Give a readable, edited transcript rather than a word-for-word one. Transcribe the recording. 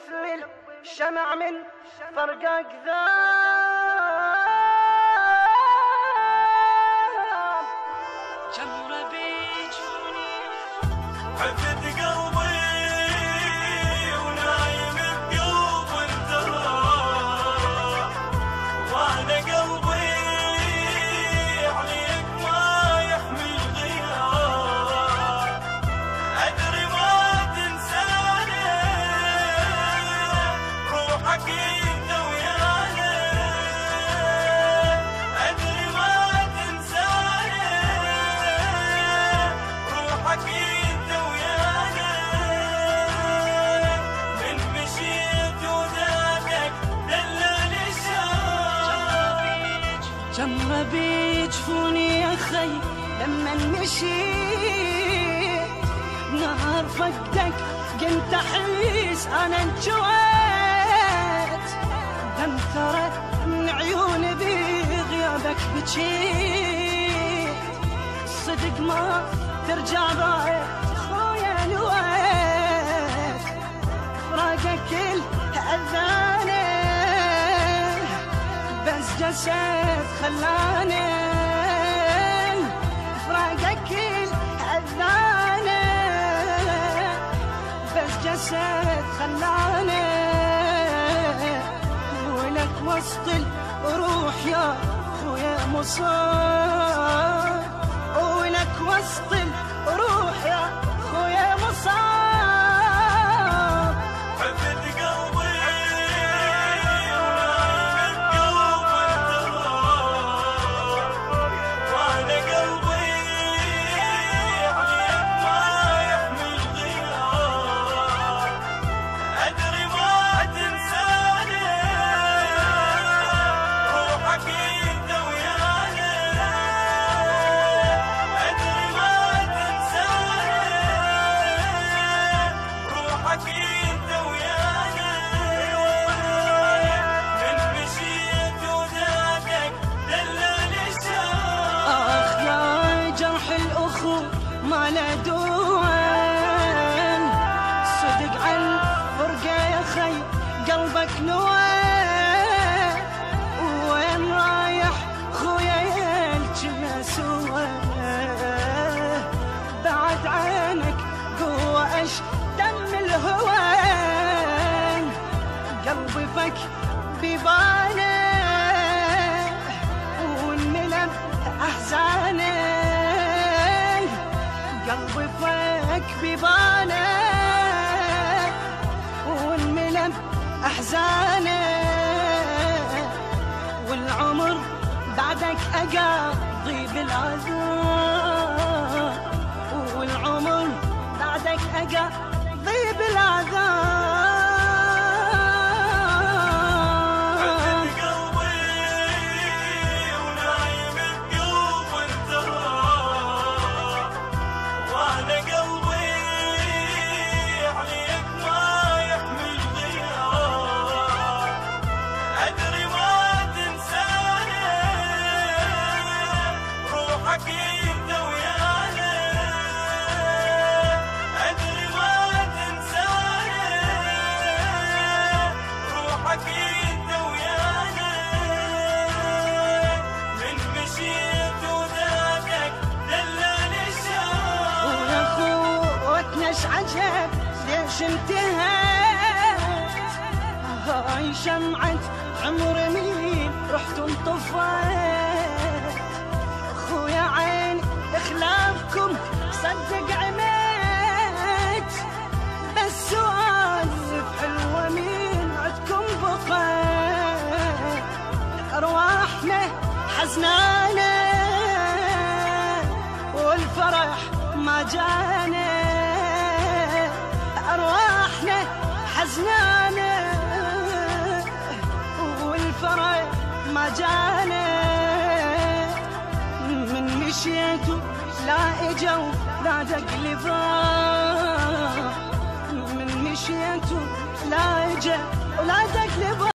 مثل الشمع من فرقك ذاب. جمرة بيجوني حفظ قلبي ونايم بقلب انتهى، وانا قلبي عليك ما يحمل غياب. ادري ما تنساني روحك انت ويانا، ادري ما تنساني روحك انت ويانا. من مشيت ودادك دلل الشام. جمرة بيجفوني يا خي لما مشيت، نهار فقدك كنت احس انا انجويت. دم ثرى من عيوني بغيابك بجيت، صدق ما ترجع بعد خويا نويت. فراقك الأذاني بس جسد خلاني، فراقك الأذاني بس جسد خلاني. ولك وسط الروح يا خويا مصاب، ولك وسط الروح يا خويا مصاب. حفظ قلبي ونايم بقلب انتهى، وانا قلبي عليك ما يحمل غياب. ادري ما تنساني روحك انت ويانا، ادري ما تنساني روحك انت ويانا. من مشيت ودادك دلل الشام. اخ يا جرح الاخو ما له دوان، صدق عن فرقه يا خي قلبك نوان. وين رايح خويا الجنة سوا، بعد عينك قوة اش دم الهوان. قلبي فك بيبانه والملم احزانه، قلبي فك بيبانه والملم احزانه. والعمر بعدك اقضي بالعذاب، والعمر بعدك اقضي بالعذاب. حفظ قلبي ونايم بقلب انتهى، وانا قلبي عليك ما يحمل غياب. ادري ما تنساني روحك انت ويانا، ادري ما تنساني روحك انت ويانا. من مشيت ودادك دلل الشام. ويا خوتنا اش عجب ليش انتهيت، هاي شمعة عمر مين رحت انطفيت. خويا عين اخلافكم صدق عميت، بس سوالف حلوة مين عدكم بقيت. ارواحنا حزنانة والفرح ما جانا، ارواحنا حزنانة والفرح ما جانا. من مشيتوا لا اجوا لا دق، من مشيتوا لا اجوا ولا دق.